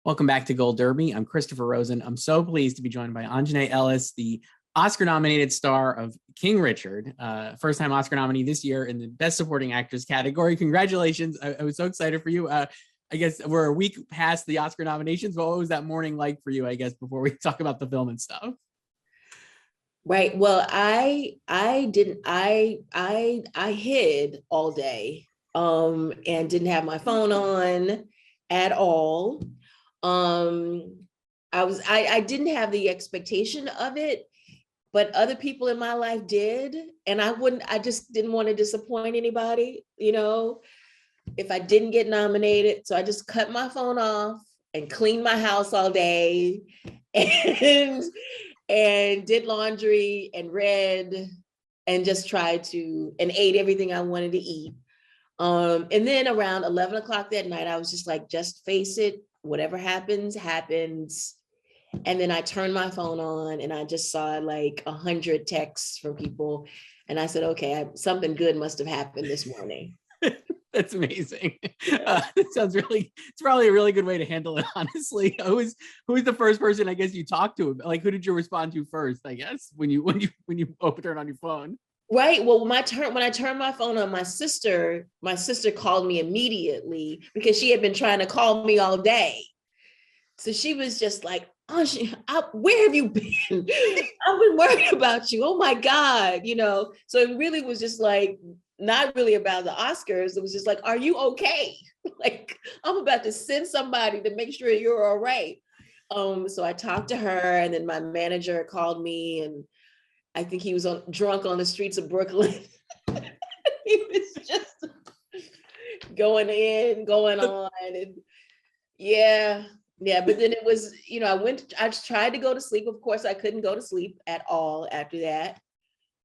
Welcome back to Gold Derby. I'm Christopher Rosen. I'm so pleased to be joined by Aunjanue Ellis, the Oscar-nominated star of King Richard, first-time Oscar nominee this year in the Best Supporting Actress category. Congratulations. I was so excited for you. I guess we're a week past the Oscar nominations, but what was that morning like for you, I guess, before we talk about the film and stuff? Right. Well, I hid all day and didn't have my phone on at all. I didn't have the expectation of it, but other people in my life did. And I just didn't want to disappoint anybody, if I didn't get nominated. So I just cut my phone off and cleaned my house all day and did laundry and read and just tried to and ate everything I wanted to eat. And then around 11 o'clock that night, I was just like, just face it. Whatever happens, happens. And then I turned my phone on and I just saw like 100 texts from people. And I said, okay, something good must have happened this morning. That's amazing. That sounds it's probably a really good way to handle it, honestly. Who was the first person, I guess, you talked to? Like, who did you respond to first, I guess, when you turn on your phone? Right. Well, when I turned my phone on, my sister called me immediately because she had been trying to call me all day. So she was just like, oh, where have you been? I've been worried about you. Oh my God. So it really was just like, not really about the Oscars. It was just like, are you okay? Like, I'm about to send somebody to make sure you're all right. So I talked to her, and then my manager called me, and I think he was drunk on the streets of Brooklyn. He was just going on. And yeah. But then it was, I tried to go to sleep. Of course, I couldn't go to sleep at all after that.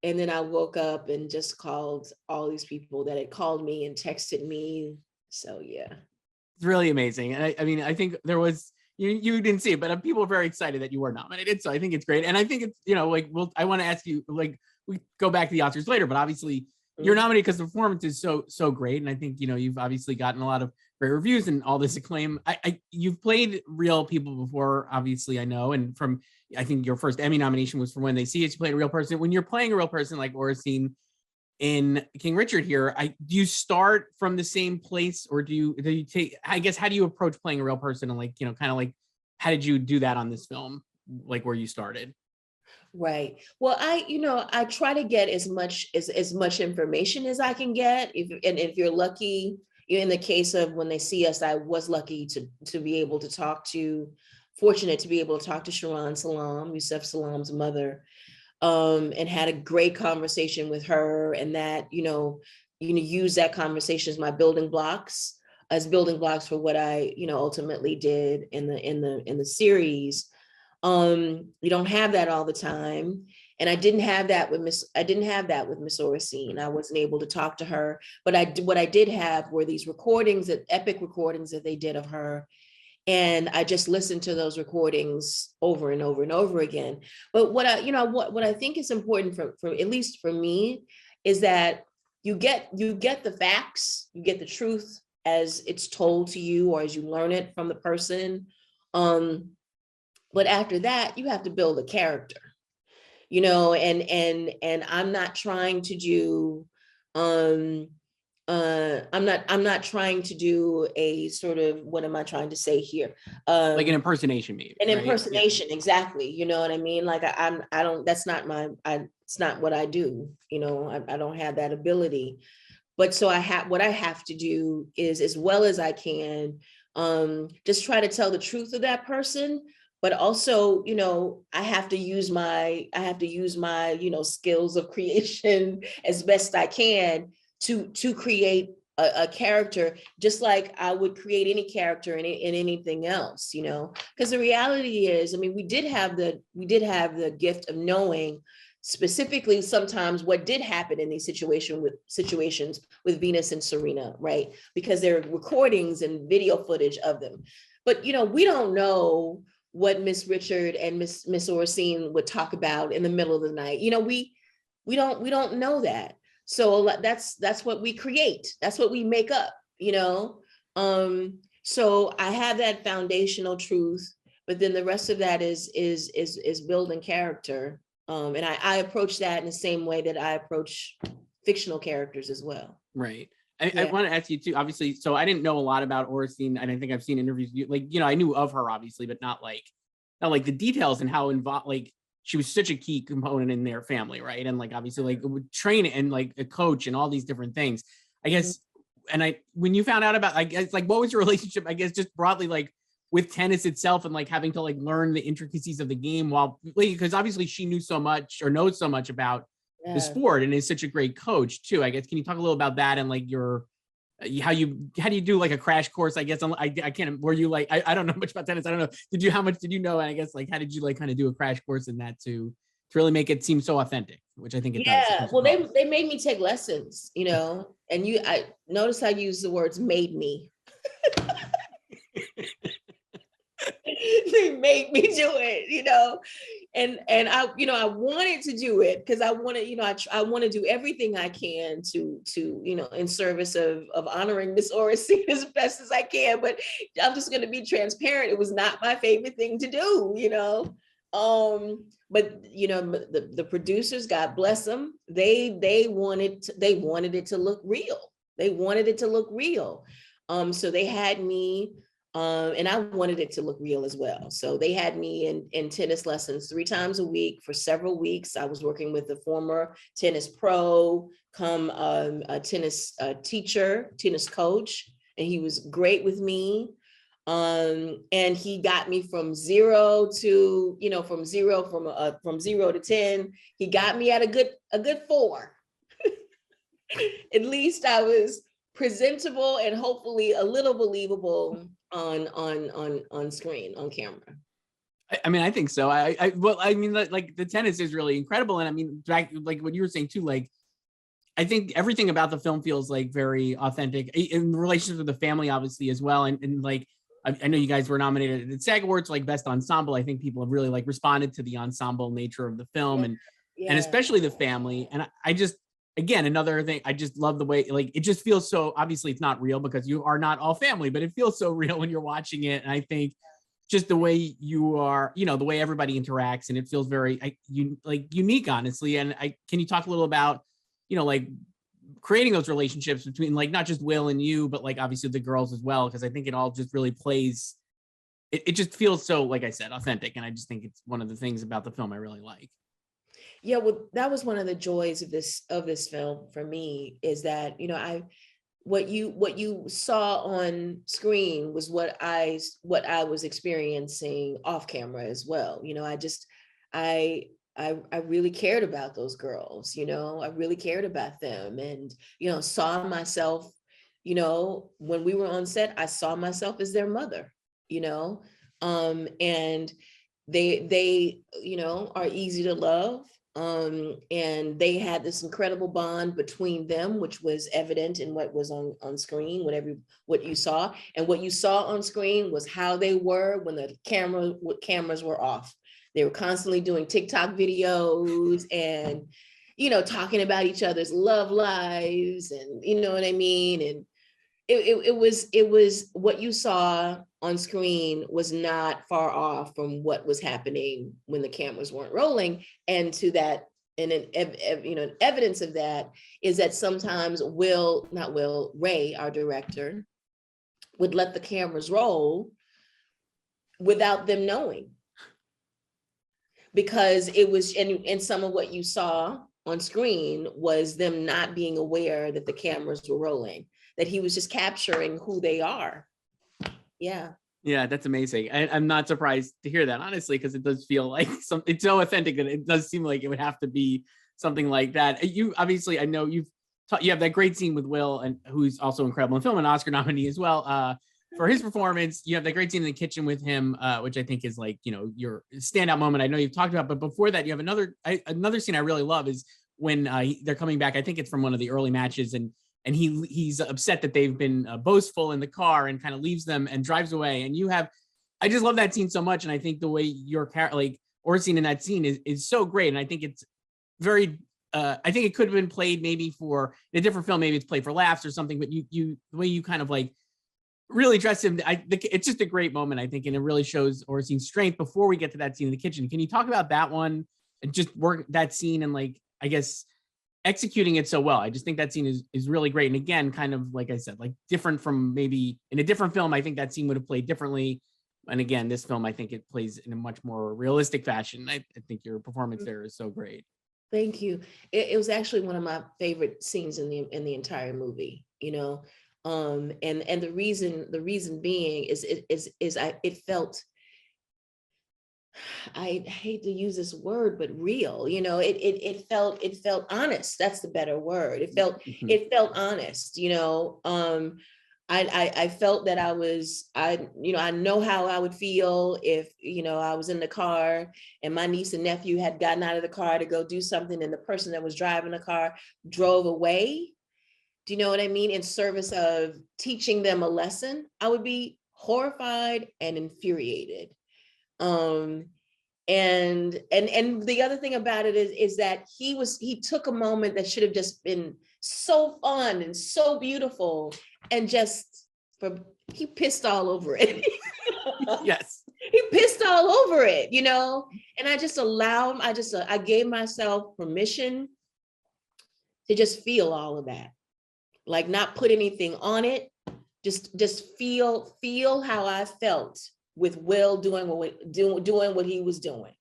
And then I woke up and just called all these people that had called me and texted me. So, yeah. It's really amazing. And I mean, I think there was, you didn't see it, but people are very excited that you were nominated. So I think it's great. And I think it's, I want to ask you, we go back to the Oscars later, but obviously you're nominated because the performance is so great. And I think, you've obviously gotten a lot of great reviews and all this acclaim. You've played real people before, obviously, I know. And I think your first Emmy nomination was for When They See Us. You played a real person. When you're playing a real person like Oracene in King Richard here, do you start from the same place, or do you take, I guess, how do you approach playing a real person, and kind of like, how did you do that on this film, like where you started? Right. Well, I try to get as much information as I can get. If you're lucky, in the case of When They See Us, I was lucky to be able to fortunate to be able to talk to Sharon Salam, Yusef Salam's mother, and had a great conversation with her, and that, use that conversation as building blocks for what I, ultimately did in the series. You don't have that all the time. And I didn't have that with Miss Oracene. I wasn't able to talk to her, but what I did have were these epic recordings that they did of her. And I just listened to those recordings over and over and over again. But what I think is important for at least for me is that you get the facts, you get the truth as it's told to you or as you learn it from the person. But after that, you have to build a character, and I'm not trying to do, I'm not trying to do a sort of, what am I trying to say here? Like an impersonation, maybe. An impersonation, yeah. Exactly. You know what I mean? Like it's not what I do. I don't have that ability. But so what I have to do is, as well as I can, just try to tell the truth of that person. But also, I have to use my, skills of creation as best I can to create a character, just like I would create any character in anything else, because the reality is, we did have the gift of knowing specifically sometimes what did happen in these situations with Venus and Serena, right? Because there are recordings and video footage of them. But, we don't know what Miss Richard and Miss Oracene would talk about in the middle of the night. We don't know that. So that's what we create. That's what we make up, So I have that foundational truth, but then the rest of that is building character. And I approach that in the same way that I approach fictional characters as well. Right. I want to ask you too, obviously, so I didn't know a lot about Oracene, and I think I've seen interviews, like, I knew of her obviously, but not like the details and how involved, like, she was such a key component in their family, right? And like, obviously, like, would train and like a coach and all these different things, I guess. And when you found out about, I guess, like, what was your relationship, I guess, just broadly, like, with tennis itself, and like having to like learn the intricacies of the game, while, because obviously she knew so much or knows so much about the sport and is such a great coach too, I guess. Can you talk a little about that and like your, how do you do like a crash course, I guess? I can't, were you like, I don't know much about tennis, I don't know, how much did you know? And I guess, like, how did you like kind of do a crash course in that to really make it seem so authentic, which I think it does. Yeah, well, they made me take lessons, and I notice I use the words "made me." They made me do it, and I wanted to do it because I wanted, I want to do everything I can to in service of honoring Miss Oracene as best as I can. But I'm just going to be transparent. It was not my favorite thing to do, but the producers, God bless them, they wanted it to look real. They wanted it to look real. So they had me, and I wanted it to look real as well. So they had me in tennis lessons 3 times a week for several weeks. I was working with a former tennis pro, a tennis teacher, tennis coach, and he was great with me. And he got me from zero to, from 0 to 10. He got me at a good 4. At least I was presentable and hopefully a little believable on screen, on camera. I mean, I think so. Well, I mean, like, the tennis is really incredible. And I mean, like what you were saying too, like, I think everything about the film feels like very authentic in relation to the family, obviously, as well. And like, I know you guys were nominated at the SAG Awards, like Best Ensemble. I think people have really like responded to the ensemble nature of the film, and especially the family. And I just, again, another thing, I just love the way, like, it just feels so, obviously it's not real because you are not all family, but it feels so real when you're watching it. And I think just the way you are, the way everybody interacts, and it feels very unique, honestly. And can you talk a little about, like, creating those relationships between, like, not just Will and you, but like obviously the girls as well, because I think it all just really plays, it just feels so, like I said, authentic. And I just think it's one of the things about the film I really like. Yeah, well, that was one of the joys of this film for me, is that what you saw on screen was what I was experiencing off camera as well. I really cared about those girls, I really cared about them, and, saw myself, when we were on set, I saw myself as their mother, and they are easy to love. And they had this incredible bond between them, which was evident in what was on screen, what you saw. And what you saw on screen was how they were when the cameras were off. They were constantly doing TikTok videos and, talking about each other's love lives, and you know what I mean? And it was what you saw on screen was not far off from what was happening when the cameras weren't rolling. And to that, and evidence of that is that sometimes Ray, our director, would let the cameras roll without them knowing. Because it was, and some of what you saw on screen was them not being aware that the cameras were rolling, that he was just capturing who they are. Yeah. Yeah, that's amazing. I'm not surprised to hear that, honestly, because it does feel like it's so authentic that it does seem like it would have to be something like that. You obviously, I know you have that great scene with Will, and who's also incredible in film, an Oscar nominee as well. For his performance, you have that great scene in the kitchen with him, which I think is like, your standout moment. I know you've talked about, but before that, you have another scene I really love is when they're coming back. I think it's from one of the early matches, and he's upset that they've been boastful in the car, and kind of leaves them and drives away. And I just love that scene so much. And I think the way your like Oracene in that scene is so great. And I think it's very, I think it could have been played maybe for a different film. Maybe it's played for laughs or something, but the way you kind of like really dressed him. It's just a great moment, I think, and it really shows Oracene's strength. Before we get to that scene in the kitchen, can you talk about that one and just work that scene and like, I guess, executing it so well? I just think that scene is really great. And again, kind of like I said, like different from maybe in a different film, I think that scene would have played differently. And again, this film, I think it plays in a much more realistic fashion. I think your performance there is so great. Thank you. It was actually one of my favorite scenes in the entire movie, you know. And the reason being is it felt, I hate to use this word, but real, you know, it felt honest. That's the better word. It felt honest, you know. I felt that I know how I would feel if, you know, I was in the car and my niece and nephew had gotten out of the car to go do something and the person that was driving the car drove away. Do you know what I mean? In service of teaching them a lesson, I would be horrified and infuriated. And the other thing about it is that he took a moment that should have just been so fun and so beautiful, and he pissed all over it. Yes. He pissed all over it, you know, and I gave myself permission to just feel all of that, like not put anything on it, just feel how I felt with Will doing what he was doing,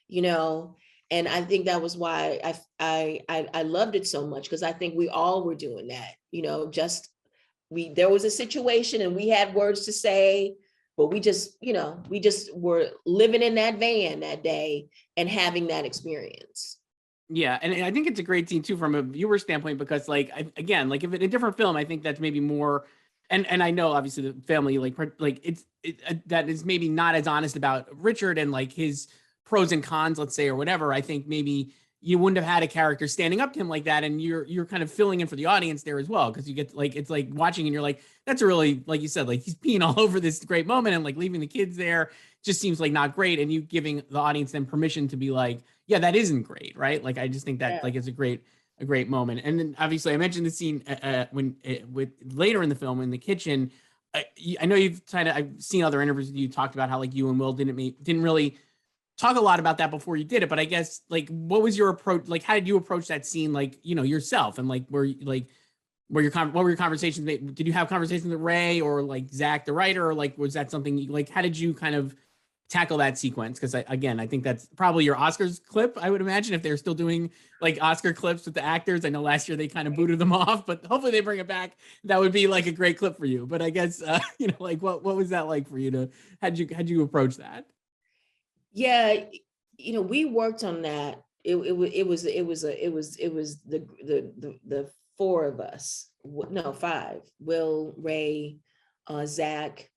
you know. And I think that was why I loved it so much, because I think we all were doing that, you know. There was a situation and we had words to say, but we just were living in that van that day and having that experience. Yeah, and I think it's a great scene too from a viewer standpoint, because like again, like if in a different film, I think that's maybe more, and I know obviously the family that is maybe not as honest about Richard and like his pros and cons, let's say, or whatever. I think maybe you wouldn't have had a character standing up to him like that, and you're kind of filling in for the audience there as well, because you get like, it's like watching and you're like, that's a really, like you said, like he's peeing all over this great moment and like leaving the kids there just seems like not great, and you giving the audience then permission to be like, yeah, that isn't great, right? Like I just think that like it's a great moment. And then obviously I mentioned the scene with later in the film in the kitchen. I know I've seen other interviews with you talked about how like you and Will didn't really talk a lot about that before you did it, but I guess like what was your approach? Like how did you approach that scene, like, you know, yourself, and like what were your conversations? Did you have conversations with Ray or like Zach the writer, or like was that something like how did you kind of tackle that sequence? Because I think that's probably your Oscars clip, I would imagine, if they're still doing like Oscar clips with the actors. I know last year they kind of booted them off, but hopefully they bring it back. That would be like a great clip for you. But I guess you know, like what was that like for you how'd you approach that? Yeah, you know, we worked on that. It was the four of us. No, five. Will, Ray, Zach,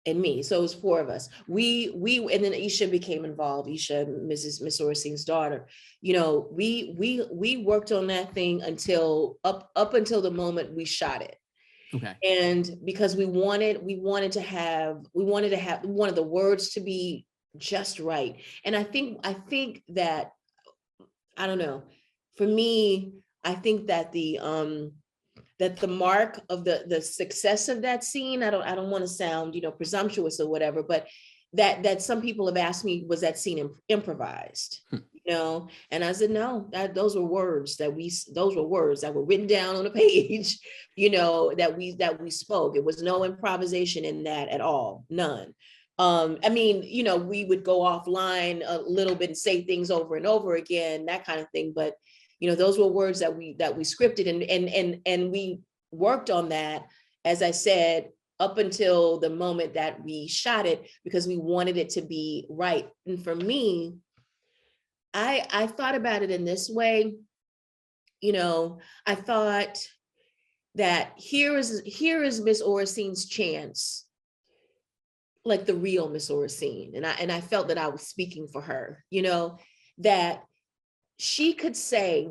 and me. So it was four of us. We and then Isha became involved. Isha, Miss Oracene's daughter. You know, we worked on that thing until up until the moment we shot it. Okay. And because we wanted the words to be just right. And I think that, I don't know, for me, I think that the mark of the success of that scene, I don't want to sound, you know, presumptuous or whatever, but that some people have asked me, was that scene improvised? You know, and I said, no, those were words that were written down on a page, you know, that we spoke. It was no improvisation in that at all, none. I mean, you know, we would go offline a little bit and say things over and over again, that kind of thing. But, you know, those were words that we scripted and we worked on that, as I said, up until the moment that we shot it, because we wanted it to be right. And for me, I thought about it in this way. You know, I thought that here is Miss Oracene's chance, like the real Miss Oracene. And I felt that I was speaking for her, you know, that she could say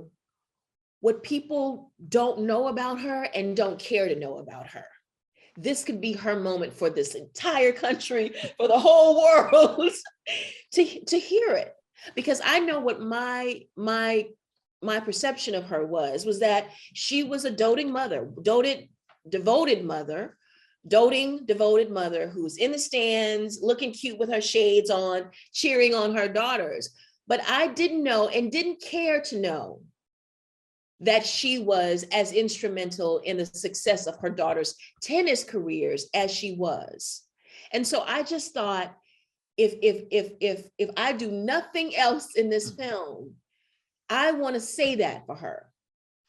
what people don't know about her and don't care to know about her. This could be her moment for this entire country, for the whole world to hear it. Because I know what my perception of her was that she was a devoted mother, doting, devoted mother who's in the stands, looking cute with her shades on, cheering on her daughters. But I didn't know and didn't care to know that she was as instrumental in the success of her daughter's tennis careers as she was. And so I just thought, if I do nothing else in this film, I want to say that for her.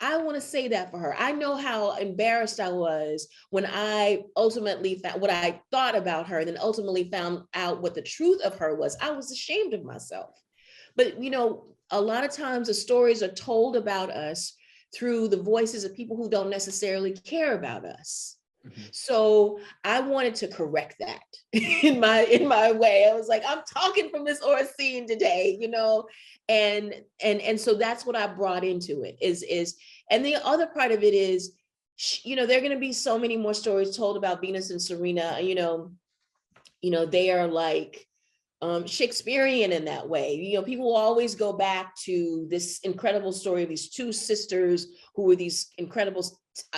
I want to say that for her. I know how embarrassed I was when I ultimately found what I thought about her, and then ultimately found out what the truth of her was. I was ashamed of myself. But, you know, a lot of times the stories are told about us through the voices of people who don't necessarily care about us. Mm-hmm. So I wanted to correct that in my way. I was like, I'm talking from Miss Oracene today, you know, and so that's what I brought into it is, and the other part of it is, you know, there are going to be so many more stories told about Venus and Serena, you know, they are like, Shakespearean in that way. You know, people will always go back to this incredible story of these two sisters who were these incredible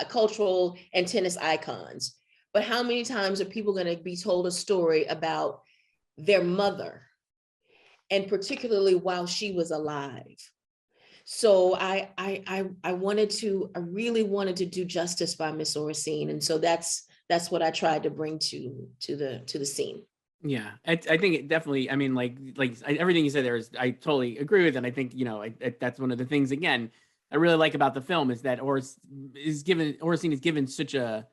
cultural and tennis icons. But how many times are people going to be told a story about their mother, and particularly while she was alive? So I really wanted to do justice by Miss Oracene, and so that's what I tried to bring to the scene. Yeah, I think it definitely, I mean, everything you said there is, I totally agree with. And I think, you know, that's one of the things, again, I really like about the film is that Oracene is given such a,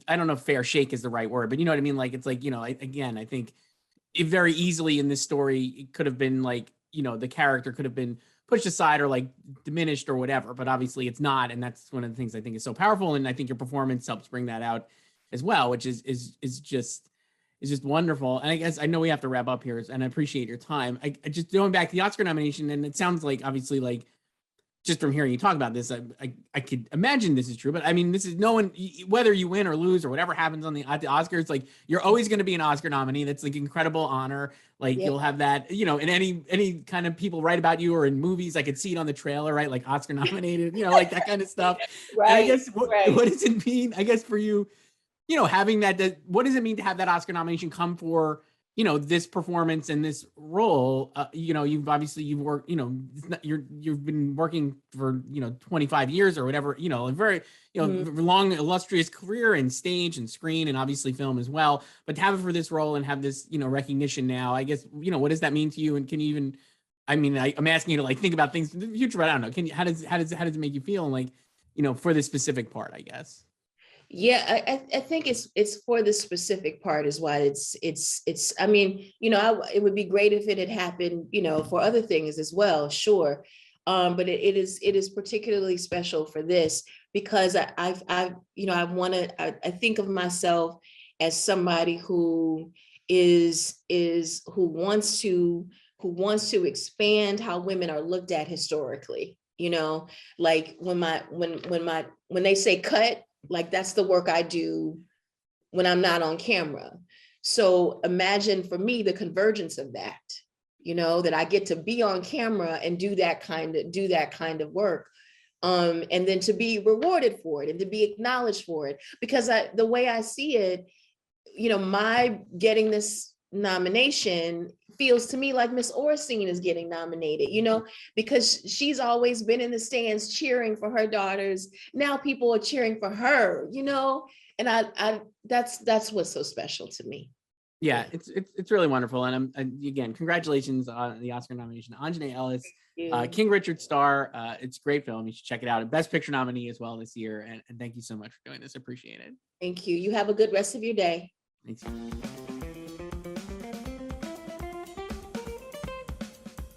I don't know if fair shake is the right word, but you know what I mean? Like, it's like, you know, I think it very easily in this story, it could have been like, you know, the character could have been pushed aside or like diminished or whatever, but obviously it's not. And that's one of the things I think is so powerful. And I think your performance helps bring that out as well, which is just wonderful. And I guess I know we have to wrap up here, and I appreciate your time. I just going back to the Oscar nomination, and it sounds like, obviously, like just from hearing you talk about this, I could imagine this is true, but I mean, this is no one, whether you win or lose or whatever happens on the Oscars, like you're always going to be an Oscar nominee. That's like incredible honor. Like you'll have that, you know, in any kind of people write about you or in movies, I could see it on the trailer, right? Like Oscar nominated, you know, like that kind of stuff. Right. And I guess what does it mean, I guess, for you, you know, having that, what does it mean to have that Oscar nomination come for, you know, this performance and this role? You know, you've worked, you know, you've been working for, you know, 25 years or whatever, you know, a very, you know, long, illustrious career in stage and screen and obviously film as well. But to have it for this role and have this, you know, recognition now, I guess, you know, what does that mean to you? And can you even, I mean, I'm asking you to like think about things in the future, but I don't know. Can you, how does it make you feel? Like, you know, for this specific part, I guess. Yeah, I think it's for the specific part is why it's I mean, you know, it would be great if it had happened, you know, for other things as well, sure. But it is particularly special for this because I you know, I think of myself as somebody who wants to expand how women are looked at historically, you know, like when they say cut, like that's the work I do when I'm not on camera. So imagine for me the convergence of that, you know, that I get to be on camera and do that kind of work, and then to be rewarded for it and to be acknowledged for it. Because the way I see it, you know, my getting this nomination feels to me like Miss Oracene is getting nominated, you know, because she's always been in the stands cheering for her daughters. Now people are cheering for her, you know, and I that's what's so special to me. Yeah, it's really wonderful. And again, congratulations on the Oscar nomination, Aunjanue Ellis, King Richard star. It's a great film. You should check it out. And Best Picture nominee as well this year. And thank you so much for doing this. Appreciate it. Thank you. You have a good rest of your day. Thanks.